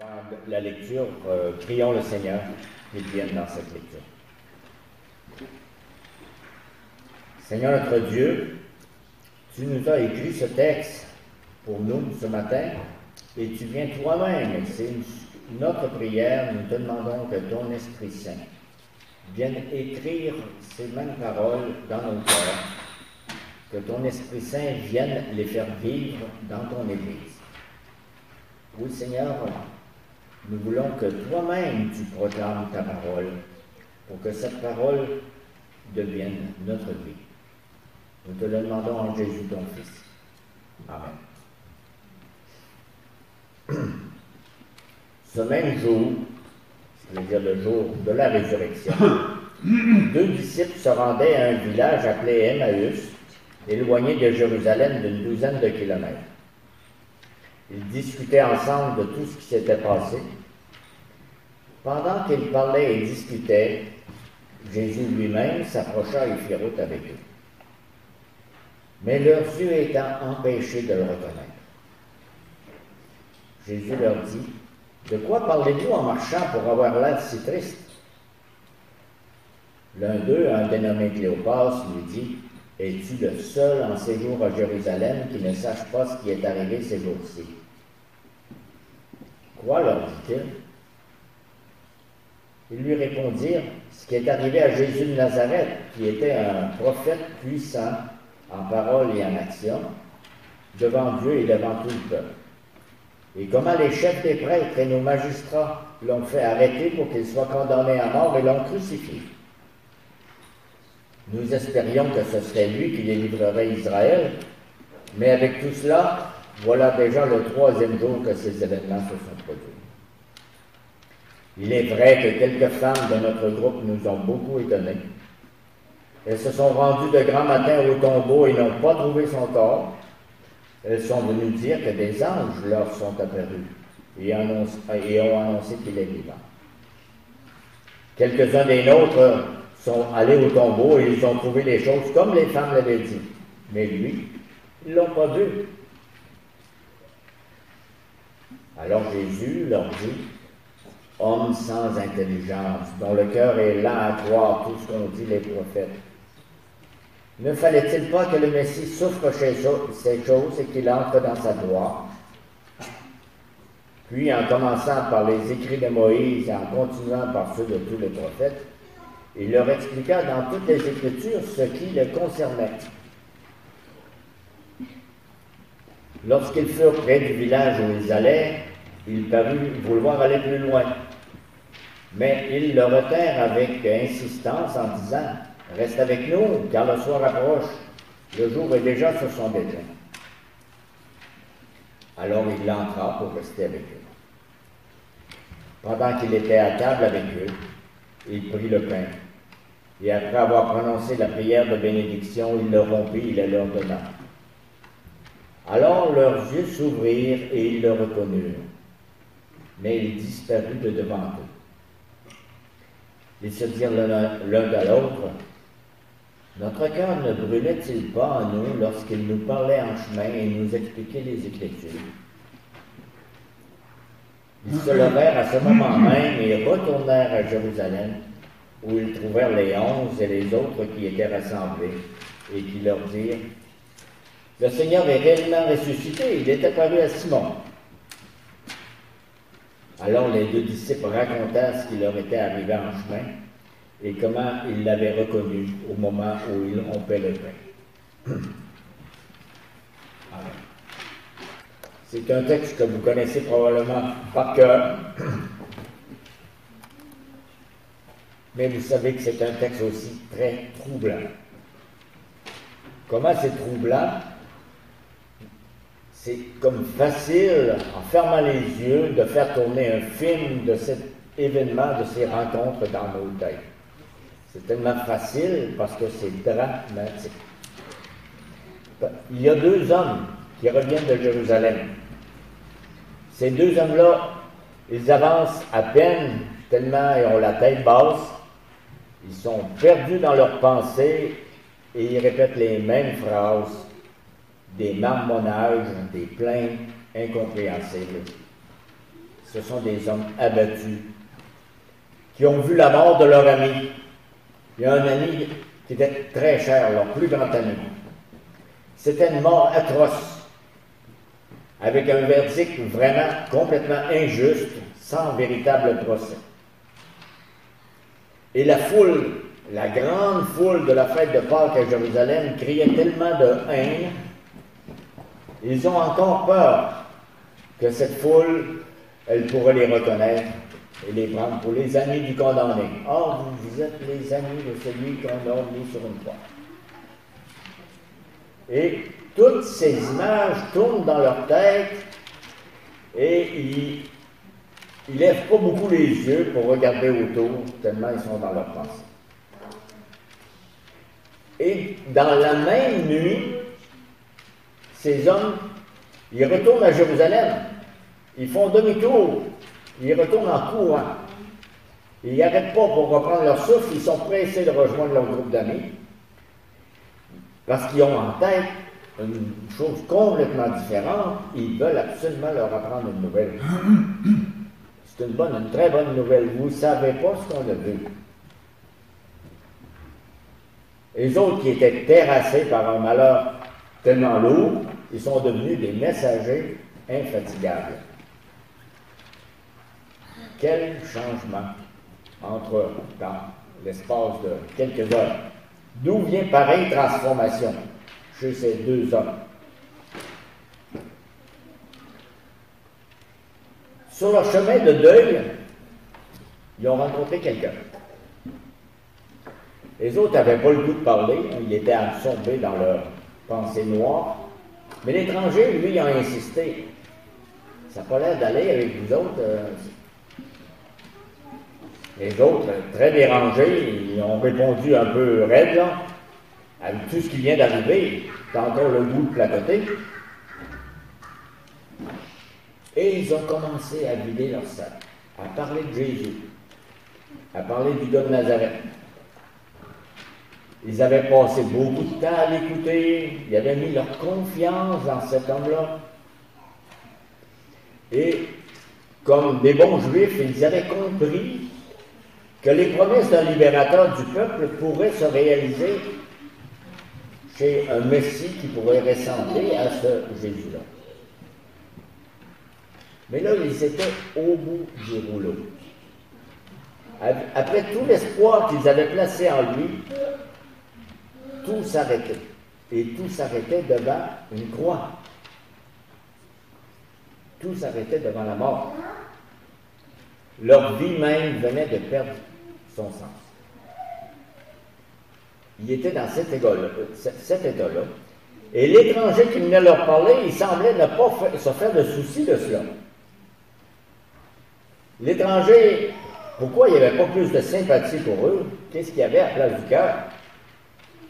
Avant la lecture, prions le Seigneur qu'il vienne dans cette lecture. Seigneur notre Dieu, tu nous as écrit ce texte pour nous ce matin et tu viens toi-même. C'est notre prière. Nous te demandons que ton Esprit Saint vienne écrire ces mêmes paroles dans nos cœurs, que ton Esprit Saint vienne les faire vivre dans ton Église. Oui, Seigneur, nous voulons que toi-même tu proclames ta parole pour que cette parole devienne notre vie. Nous te le demandons en Jésus ton Fils. Amen. Ce même jour, c'est-à-dire le jour de la résurrection, deux disciples se rendaient à un village appelé Emmaüs, éloigné de Jérusalem d'une douzaine de kilomètres. Ils discutaient ensemble de tout ce qui s'était passé. Pendant qu'ils parlaient et discutaient, Jésus lui-même s'approcha et fit route avec eux. Mais leurs yeux étant empêchés de le reconnaître. Jésus leur dit, « De quoi parlez-vous en marchant pour avoir l'air si triste? » L'un d'eux, un dénommé Cléopas, lui dit, « Es-tu le seul en séjour à Jérusalem qui ne sache pas ce qui est arrivé ces jours-ci? » Quoi, leur dit-il? Ils lui répondirent, ce qui est arrivé à Jésus de Nazareth, qui était un prophète puissant en parole et en action, devant Dieu et devant tout le peuple. Et comment les chefs des prêtres et nos magistrats l'ont fait arrêter pour qu'il soit condamné à mort et l'ont crucifié. Nous espérions que ce serait lui qui délivrerait Israël, mais avec tout cela, voilà déjà le troisième jour que ces événements se sont produits. Il est vrai que quelques femmes de notre groupe nous ont beaucoup étonnés. Elles se sont rendues de grand matin au tombeau et n'ont pas trouvé son corps. Elles sont venues dire que des anges leur sont apparus et ont annoncé qu'il est vivant. Quelques-uns des nôtres sont allés au tombeau et ils ont trouvé les choses comme les femmes l'avaient dit. Mais lui, ils ne l'ont pas vu. Alors Jésus leur dit, « Hommes sans intelligence, dont le cœur est lent à croire tout ce qu'ont dit les prophètes, ne fallait-il pas que le Messie souffre ces choses et qu'il entre dans sa gloire? » Puis, en commençant par les écrits de Moïse et en continuant par ceux de tous les prophètes, il leur expliqua dans toutes les Écritures ce qui le concernait. Lorsqu'ils furent près du village où ils allaient, il parut vouloir aller plus loin. Mais ils le retinrent avec insistance en disant, « Reste avec nous, car le soir approche, le jour est déjà sur son déclin. » Alors il entra pour rester avec eux. Pendant qu'il était à table avec eux, il prit le pain, et après avoir prononcé la prière de bénédiction, il le rompit et le leur donna. Alors leurs yeux s'ouvrirent et ils le reconnurent, mais il disparut de devant eux. Ils se dirent l'un à l'autre, « Notre cœur ne brûlait-il pas en nous lorsqu'il nous parlait en chemin et nous expliquait les Écritures? » Ils se levèrent à ce moment même et retournèrent à Jérusalem, où ils trouvèrent les 11 et les autres qui étaient rassemblés, et qui leur dirent, « Le Seigneur est réellement ressuscité, il est apparu à Simon. » Alors les deux disciples racontèrent ce qui leur était arrivé en chemin, et comment ils l'avaient reconnu au moment où ils rompaient le pain. C'est un texte que vous connaissez probablement par cœur, mais vous savez que c'est un texte aussi très troublant. Comment c'est troublant? C'est comme facile, en fermant les yeux, de faire tourner un film de cet événement, de ces rencontres dans nos têtes. C'est tellement facile parce que c'est dramatique. Il y a deux hommes qui reviennent de Jérusalem. Ces deux hommes-là, ils avancent à peine, tellement ils ont la tête basse. Ils sont perdus dans leurs pensées et ils répètent les mêmes phrases, des marmonnages, des plaintes incompréhensibles. ce sont des hommes abattus, qui ont vu la mort de leur ami. Il y a un ami qui était très cher, leur plus grand ami. C'était une mort atroce, avec un verdict vraiment complètement injuste, sans véritable procès. Et la foule, la grande foule de la fête de Pâques à Jérusalem criait tellement de haine, ils ont encore peur que cette foule, elle pourrait les reconnaître et les prendre pour les amis du condamné. Or, vous êtes les amis de celui qu'on a mis sur une croix. Et toutes ces images tournent dans leur tête et ils ne lèvent pas beaucoup les yeux pour regarder autour, tellement ils sont dans leur pensée. Et dans la même nuit, ces hommes, ils retournent à Jérusalem. Ils font demi-tour. Ils retournent en courant. Ils n'arrêtent pas pour reprendre leur souffle. Ils sont pressés de rejoindre leur groupe d'amis. Parce qu'ils ont en tête une chose complètement différente. Ils veulent absolument leur apprendre une nouvelle. C'est une très bonne nouvelle. Vous ne savez pas ce qu'on a vu. Les autres qui étaient terrassés par un malheur tellement lourd, ils sont devenus des messagers infatigables. Quel changement dans l'espace de quelques heures. D'où vient pareille transformation chez ces deux hommes? Sur leur chemin de deuil, ils ont rencontré quelqu'un. Les autres n'avaient pas le goût de parler, ils étaient absorbés dans leur pensée noire. Mais l'étranger, lui, a insisté. Ça n'a pas l'air d'aller avec vous autres. Les autres, très dérangés, ils ont répondu un peu raide, là, avec tout ce qui vient d'arriver. T'as encore le goût de placoter. Et ils ont commencé à vider leur sac, à parler de Jésus, à parler du gars de Nazareth. Ils avaient passé beaucoup de temps à l'écouter, ils avaient mis leur confiance dans cet homme-là. Et comme des bons juifs, ils avaient compris que les promesses d'un libérateur du peuple pourraient se réaliser chez un Messie qui pourrait ressembler à ce Jésus-là. Mais là, ils étaient au bout du rouleau. Après tout l'espoir qu'ils avaient placé en lui, tout s'arrêtait. Et tout s'arrêtait devant une croix. Tout s'arrêtait devant la mort. Leur vie même venait de perdre son sens. Ils étaient dans cet état-là. Et l'étranger qui venait leur parler, il semblait ne pas se faire de souci de cela. L'étranger, pourquoi il n'y avait pas plus de sympathie pour eux? Qu'est-ce qu'il y avait à la place du cœur?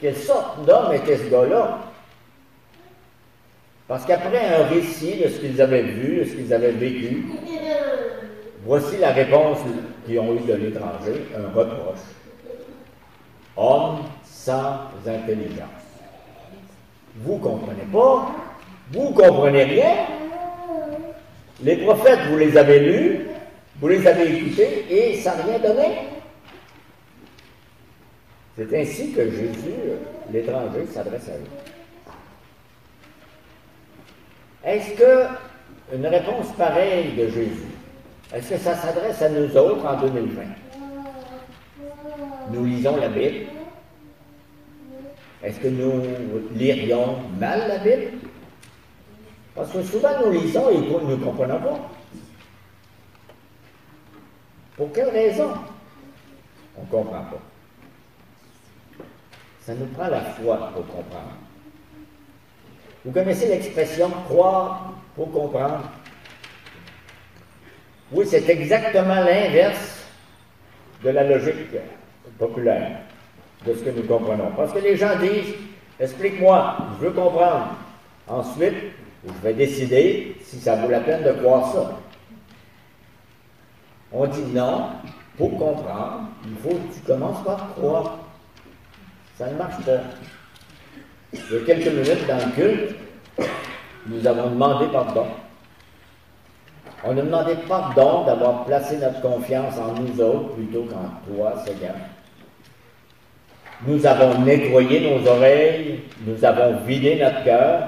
Quelle sorte d'homme était ce gars-là? Parce qu'après un récit de ce qu'ils avaient vu, de ce qu'ils avaient vécu, voici la réponse qu'ils ont eue de l'étranger, un reproche. Homme sans intelligence. Vous ne comprenez pas? Vous ne comprenez rien? Les prophètes, vous les avez lus, vous les avez écoutés et ça n'a rien donné. C'est ainsi que Jésus, l'étranger, s'adresse à eux. Est-ce qu'une réponse pareille de Jésus, est-ce que ça s'adresse à nous autres en 2020? Nous lisons la Bible. Est-ce que nous lirions mal la Bible? Parce que souvent nous lisons et nous ne comprenons pas. Pour quelle raison? On ne comprend pas. Ça nous prend la foi pour comprendre. Vous connaissez l'expression « croire pour comprendre ». Oui, c'est exactement l'inverse de la logique populaire, de ce que nous comprenons. Parce que les gens disent « explique-moi, je veux comprendre ». Ensuite, je vais décider si ça vaut la peine de croire ça. On dit non, pour comprendre, il faut que tu commences par croire. Ça ne marche pas. Il y a quelques minutes dans le culte, nous avons demandé pardon. On a demandé pardon d'avoir placé notre confiance en nous autres plutôt qu'en toi, Seigneur. Nous avons nettoyé nos oreilles, nous avons vidé notre cœur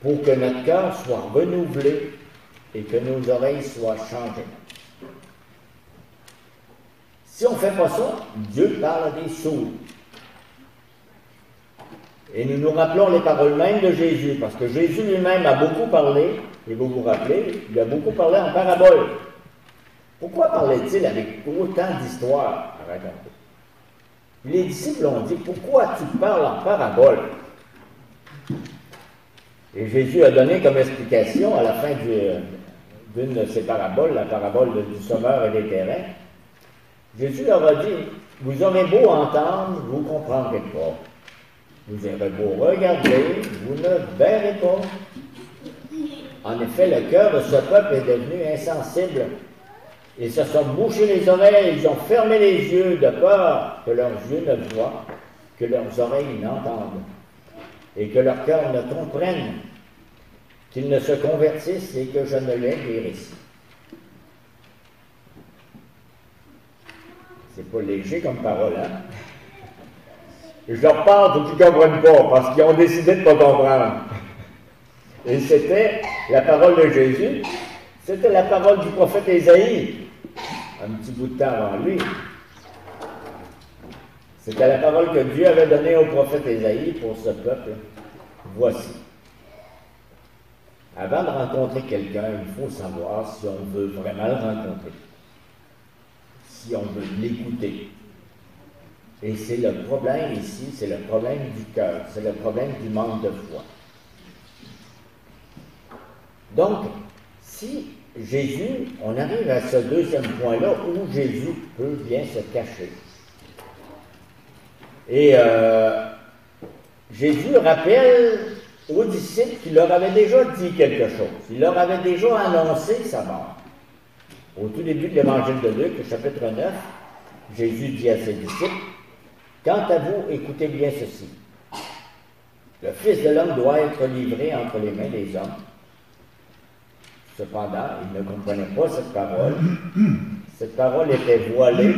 pour que notre cœur soit renouvelé et que nos oreilles soient changées. Si on ne fait pas ça, Dieu parle à des sourds. Et nous nous rappelons les paroles mêmes de Jésus, parce que Jésus lui-même a beaucoup parlé, et vous vous rappelez, il a beaucoup parlé en parabole. Pourquoi parlait-il avec autant d'histoires à raconter? Les disciples ont dit, pourquoi tu parles en parabole? Et Jésus a donné comme explication à la fin d'une de ces paraboles, la parabole du sommeur et des terrains. Jésus leur a dit, vous aurez beau entendre, vous ne comprendrez pas. Vous aurez beau regarder, vous ne verrez pas. En effet, le cœur de ce peuple est devenu insensible. Ils se sont bouchés les oreilles, ils ont fermé les yeux de peur que leurs yeux ne voient, que leurs oreilles n'entendent, et que leur cœur ne comprenne, qu'ils ne se convertissent et que je ne les guérisse. C'est pas léger comme parole, hein? Je leur parle pour qu'ils ne comprennent pas, parce qu'ils ont décidé de ne pas comprendre. Et c'était la parole de Jésus, c'était la parole du prophète Ésaïe, un petit bout de temps avant lui. C'était la parole que Dieu avait donnée au prophète Ésaïe pour ce peuple. Voici. Avant de rencontrer quelqu'un, il faut savoir si on veut vraiment le rencontrer, si on veut l'écouter. Et c'est le problème ici, c'est le problème du cœur, c'est le problème du manque de foi. Donc, si Jésus, on arrive à ce deuxième point-là où Jésus peut bien se cacher. Et Jésus rappelle aux disciples qu'il leur avait déjà dit quelque chose. Il leur avait déjà annoncé sa mort. Au tout début de l'évangile de Luc, chapitre 9, Jésus dit à ses disciples, « Quant à vous, écoutez bien ceci. Le Fils de l'homme doit être livré entre les mains des hommes. » Cependant, ils ne comprenaient pas cette parole. Cette parole était voilée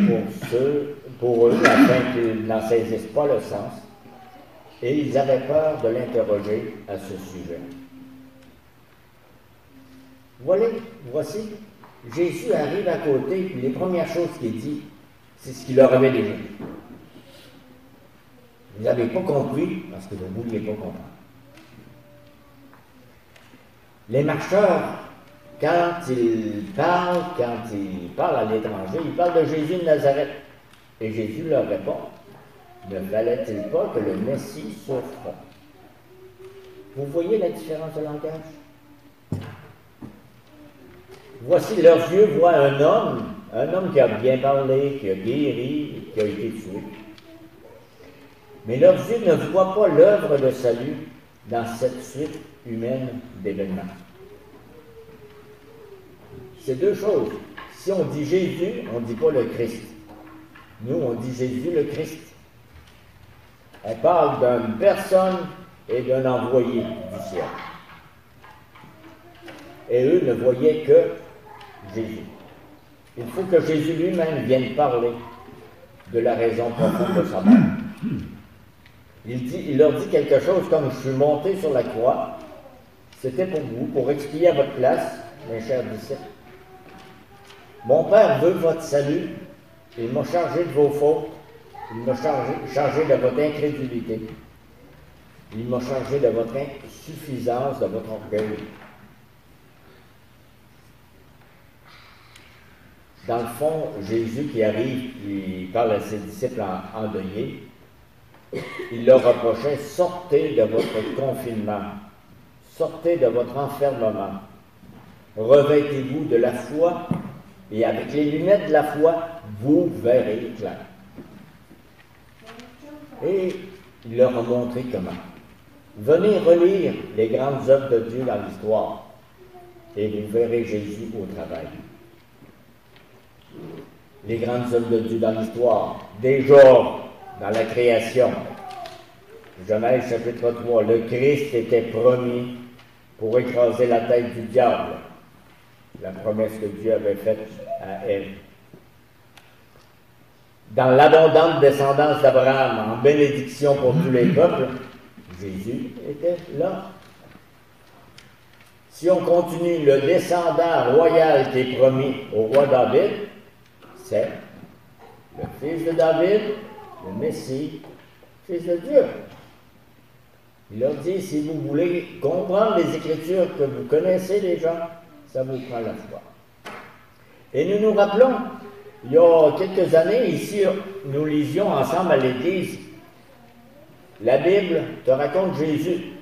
pour eux, afin qu'ils n'en saisissent pas le sens. Et ils avaient peur de l'interroger à ce sujet. Voici, Jésus arrive à côté, puis les premières choses qu'il dit, c'est ce qu'il leur avait déjà dit. Vous n'avez pas compris parce que vous ne vouliez pas comprendre. Les marcheurs, quand ils parlent à l'étranger, ils parlent de Jésus de Nazareth. Et Jésus leur répond, ne fallait-il pas que le Messie souffre? Vous voyez la différence de langage? Voici, leurs yeux voient un homme qui a bien parlé, qui a guéri, qui a été tué. Mais leurs yeux ne voient pas l'œuvre de salut dans cette suite humaine d'événements. C'est deux choses. Si on dit Jésus, on ne dit pas le Christ. Nous, on dit Jésus le Christ. On parle d'une personne et d'un envoyé du ciel. Et eux ne voyaient que Jésus. Il faut que Jésus lui-même vienne parler de la raison profonde de sa mort. Il leur dit quelque chose comme « Je suis monté sur la croix, c'était pour vous, pour expier à votre place, mes chers disciples. Mon Père veut votre salut, il m'a chargé de vos fautes, il m'a chargé de votre incrédulité, il m'a chargé de votre insuffisance, de votre orgueil. » Dans le fond, Jésus qui arrive, il parle à ses disciples endeuillés, il leur reprochait, sortez de votre confinement, sortez de votre enfermement, revêtez-vous de la foi, et avec les lunettes de la foi, vous verrez clair. Et il leur a montré comment. Venez relire les grandes œuvres de Dieu dans l'histoire, et vous verrez Jésus au travail. Les grandes œuvres de Dieu dans l'histoire, déjà dans la création. Genèse chapitre 3, le Christ était promis pour écraser la tête du diable. la promesse que Dieu avait faite à Ève. Dans l'abondante descendance d'Abraham, en bénédiction pour tous les peuples, Jésus était là. Si on continue, le descendant royal qui est promis au roi David, c'est le fils de David, le Messie, fils de Dieu. Il leur dit, si vous voulez comprendre les Écritures que vous connaissez déjà, ça vous prend la foi. Et nous nous rappelons, il y a quelques années, ici, nous lisions ensemble à l'Église, la Bible te raconte Jésus.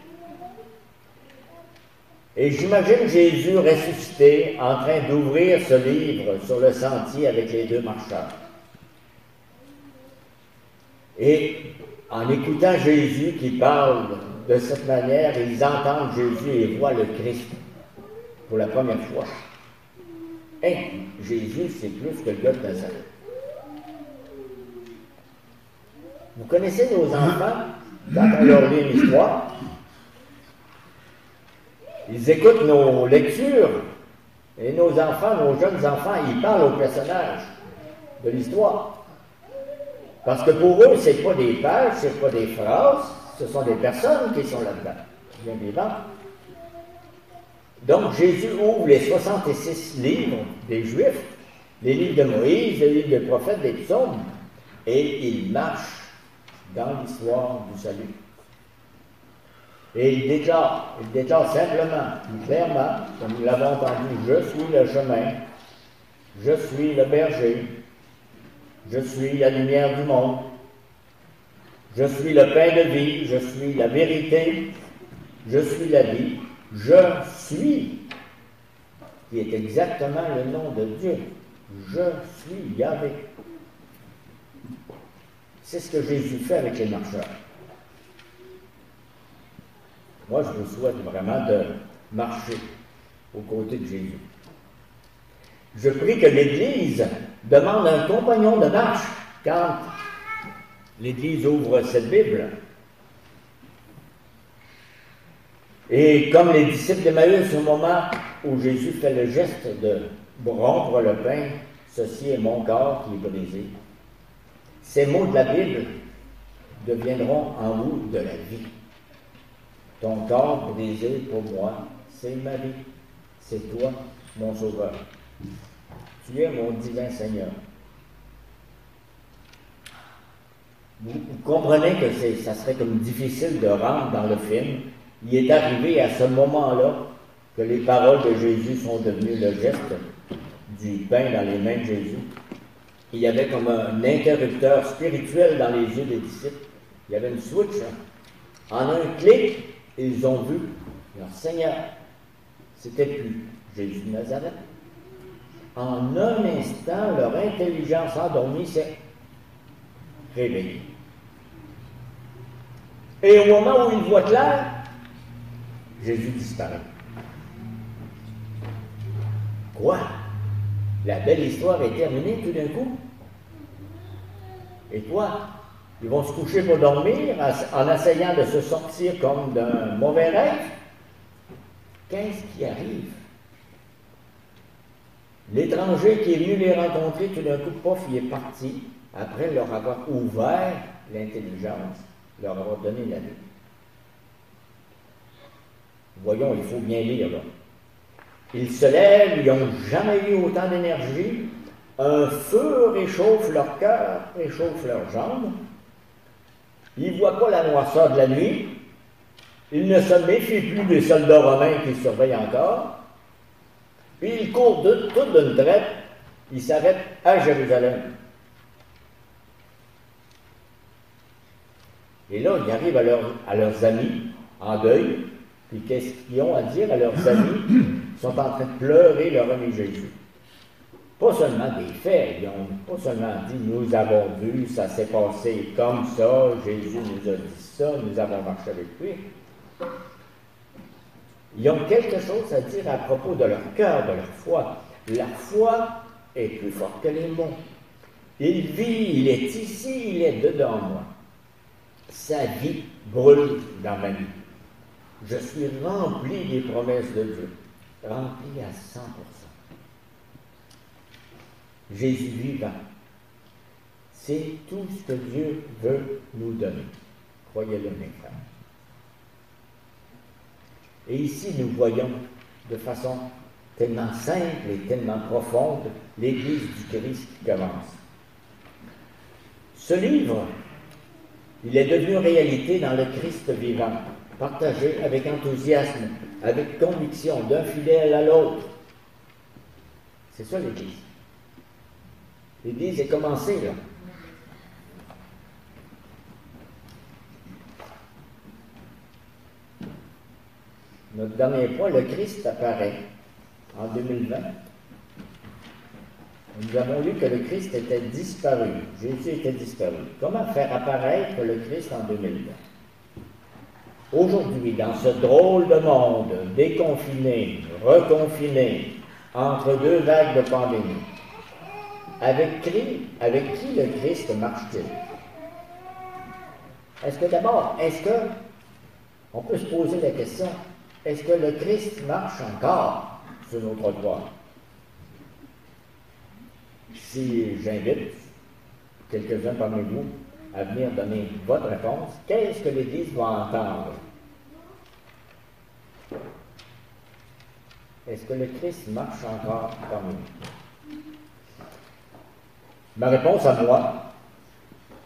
Et j'imagine Jésus ressuscité, en train d'ouvrir ce livre sur le sentier avec les deux marcheurs. Et en écoutant Jésus qui parle de cette manière, ils entendent Jésus et voient le Christ pour la première fois. Hey, Jésus, c'est plus que le gars de Nazareth. Vous connaissez nos enfants, quand on leur lit une histoire, ils écoutent nos lectures, et nos enfants, nos jeunes enfants, ils parlent aux personnages de l'histoire. Parce que pour eux, ce n'est pas des pages, ce n'est pas des phrases, ce sont des personnes qui sont là-dedans, bien vivantes. Donc Jésus ouvre les 66 livres des Juifs, les livres de Moïse, les livres des prophètes, des psaumes, et il marche dans l'histoire du salut. Et il déclare simplement, clairement, comme nous l'avons entendu, je suis le chemin, je suis le berger, je suis la lumière du monde, je suis le pain de vie, je suis la vérité, je suis la vie, je suis, qui est exactement le nom de Dieu. Je suis Yahvé. C'est ce que Jésus fait avec les marcheurs. Moi, je vous souhaite vraiment de marcher aux côtés de Jésus. Je prie que l'Église demande un compagnon de marche quand l'Église ouvre cette Bible. Et comme les disciples d'Emmaüs, au moment où Jésus fait le geste de rompre le pain, ceci est mon corps qui est brisé. Ces mots de la Bible deviendront en vous de la vie. Ton corps brisé pour moi, c'est ma vie. C'est toi, mon Sauveur. Tu es mon divin Seigneur. Vous comprenez que ça serait comme difficile de rentrer dans le film. Il est arrivé à ce moment-là que les paroles de Jésus sont devenues le geste du pain dans les mains de Jésus. Il y avait comme un interrupteur spirituel dans les yeux des disciples. Il y avait une switch. En un clic, ils ont vu leur Seigneur. C'était plus Jésus de Nazareth. En un instant, leur intelligence endormie s'est réveillée. Et au moment où ils voient clair, Jésus disparaît. Quoi? La belle histoire est terminée tout d'un coup? Et quoi? Ils vont se coucher pour dormir en essayant de se sortir comme d'un mauvais rêve? Qu'est-ce qui arrive? L'étranger qui est venu les rencontrer, tout d'un coup, pof, il est parti, après leur avoir ouvert l'intelligence, leur avoir donné la vie. Voyons, il faut bien lire, là. Ils se lèvent, ils n'ont jamais eu autant d'énergie. Un feu réchauffe leur cœur, réchauffe leurs jambes. Ils ne voient pas la noirceur de la nuit. Ils ne se méfient plus des soldats romains qui surveillent encore. Puis ils courent toute d'une traite. Ils s'arrêtent à Jérusalem. Et là, ils arrivent à leurs amis en deuil. Puis qu'est-ce qu'ils ont à dire à leurs amis? Ils sont en train de pleurer leur ami Jésus. Pas seulement des faits, ils n'ont pas seulement dit « nous avons vu, ça s'est passé comme ça, Jésus nous a dit ça, nous avons marché avec lui ». Ils ont quelque chose à dire à propos de leur cœur, de leur foi. La foi est plus forte que les mots. Il vit, il est ici, il est dedans moi. Sa vie brûle dans ma vie. Je suis rempli des promesses de Dieu, rempli à 100%. Jésus vivant. C'est tout ce que Dieu veut nous donner. Croyez-le, mes frères. Et ici, nous voyons de façon tellement simple et tellement profonde l'Église du Christ qui commence. Ce livre, il est devenu réalité dans le Christ vivant, partagé avec enthousiasme, avec conviction, d'un fidèle à l'autre. C'est ça l'Église. L'Église est commencée là. Notre dernier point, le Christ apparaît en 2020. Nous avons lu que le Christ était disparu. Jésus était disparu. Comment faire apparaître le Christ en 2020? Aujourd'hui, dans ce drôle de monde, déconfiné, reconfiné, entre deux vagues de pandémie, avec qui le Christ marche-t-il? Est-ce que d'abord, on peut se poser la question, est-ce que le Christ marche encore sur nos trottoirs? Si j'invite quelques-uns parmi vous à venir donner votre réponse, qu'est-ce que l'Église va entendre? Est-ce que le Christ marche encore parmi nous? Ma réponse à moi,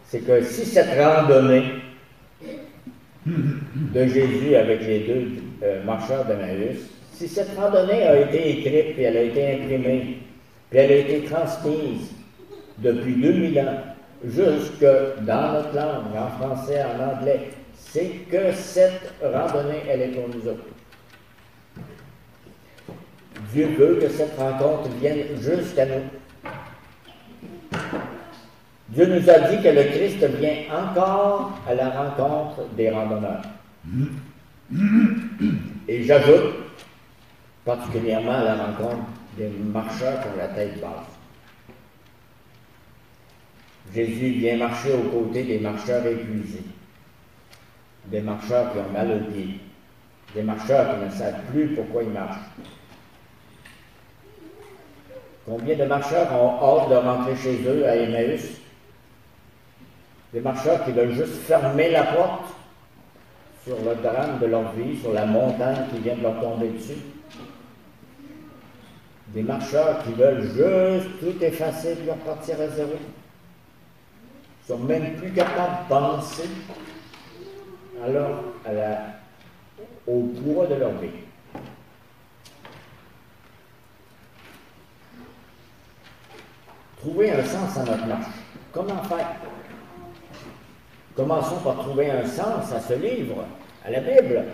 c'est que si cette randonnée de Jésus avec les deux marcheurs d'Emmaüs, si cette randonnée a été écrite, puis elle a été imprimée, puis elle a été transmise depuis 2000 ans, jusque dans notre langue, en français, en anglais, c'est que cette randonnée, elle est pour nous autres. Dieu veut que cette rencontre vienne jusqu'à nous. Dieu nous a dit que le Christ vient encore à la rencontre des randonneurs. Et j'ajoute, particulièrement à la rencontre des marcheurs qui ont la tête basse. Jésus vient marcher aux côtés des marcheurs épuisés, des marcheurs qui ont mal aux pieds, des marcheurs qui ne savent plus pourquoi ils marchent. Combien de marcheurs ont hâte de rentrer chez eux à Emmaüs? Des marcheurs qui veulent juste fermer la porte sur le drame de leur vie, sur la montagne qui vient de leur tomber dessus. Des marcheurs qui veulent juste tout effacer et repartir à zéro. Ils ne sont même plus capables de penser alors au poids de leur vie. Trouver un sens à notre marche. Comment faire? Commençons par trouver un sens à ce livre, à la Bible.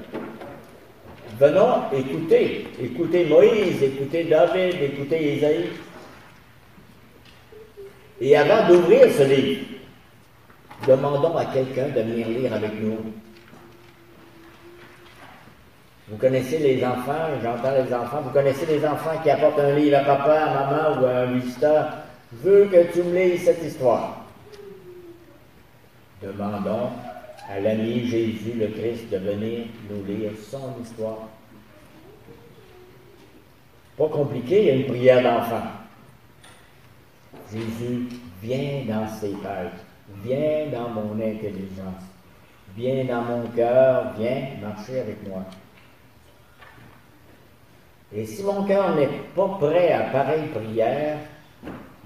Venons écouter. Écoutez Moïse, écoutez David, écoutez Isaïe. Et avant d'ouvrir ce livre, demandons à quelqu'un de venir lire avec nous. Vous connaissez les enfants, j'entends les enfants, vous connaissez les enfants qui apportent un livre à papa, à maman ou à un visiteur. Je veux que tu me lises cette histoire. Demandons à l'ami Jésus le Christ de venir nous lire son histoire. Pas compliqué, il y a une prière d'enfant. Jésus, viens dans ces pages, viens dans mon intelligence, viens dans mon cœur, viens marcher avec moi. Et si mon cœur n'est pas prêt à pareille prière,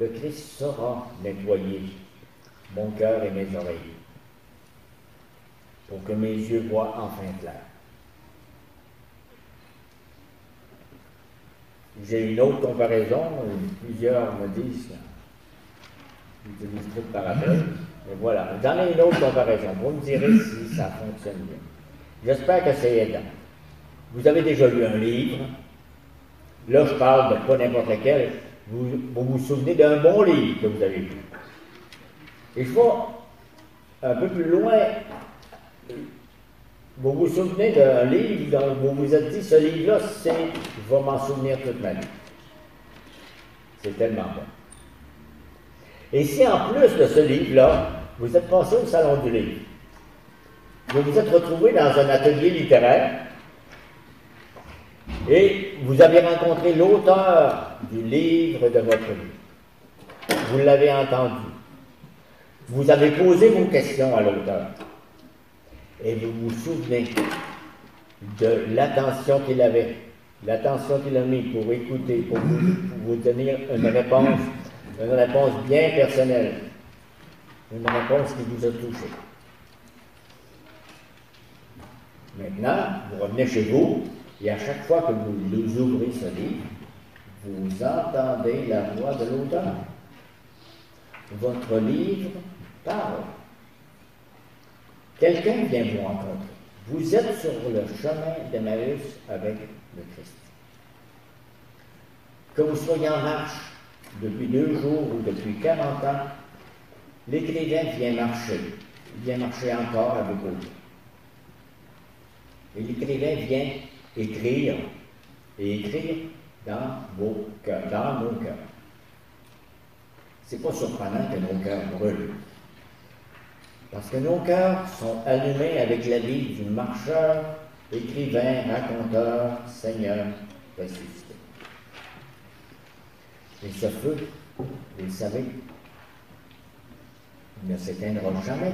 le Christ saura nettoyer mon cœur et mes oreilles pour que mes yeux voient enfin clair. J'ai une autre comparaison, plusieurs me disent, j'utilise trop de parabole, mais voilà, j'en ai une autre comparaison, vous me direz si ça fonctionne bien. J'espère que c'est aidant. Vous avez déjà lu un livre, là je parle de pas n'importe lequel, vous vous souvenez d'un bon livre que vous avez lu. Et je vais un peu plus loin. Vous vous souvenez d'un livre dont vous vous êtes dit, ce livre-là, je vais m'en souvenir toute ma vie. C'est tellement bon. Et si en plus de ce livre-là, vous êtes passé au Salon du Livre, vous vous êtes retrouvé dans un atelier littéraire, et vous avez rencontré l'auteur du livre de votre vie. Vous l'avez entendu. Vous avez posé vos questions à l'auteur. Et vous vous souvenez de l'attention qu'il avait, l'attention qu'il a mis pour écouter, pour vous donner une réponse bien personnelle, une réponse qui vous a touché. Maintenant, vous revenez chez vous, et à chaque fois que vous ouvrez ce livre, vous entendez la voix de l'auteur. Votre livre parle. Quelqu'un vient vous rencontrer. Vous êtes sur le chemin d'Emmaüs avec le Christ. Que vous soyez en marche depuis 2 jours ou depuis 40 ans, l'écrivain vient marcher. Il vient marcher encore avec vous. Et l'écrivain vient écrire, et écrire dans vos cœurs, dans nos cœurs. C'est pas surprenant que nos cœurs brûlent. Parce que nos cœurs sont allumés avec la vie du marcheur, écrivain, raconteur, Seigneur ressuscité. Et ce feu, vous le savez, ne s'éteindra jamais.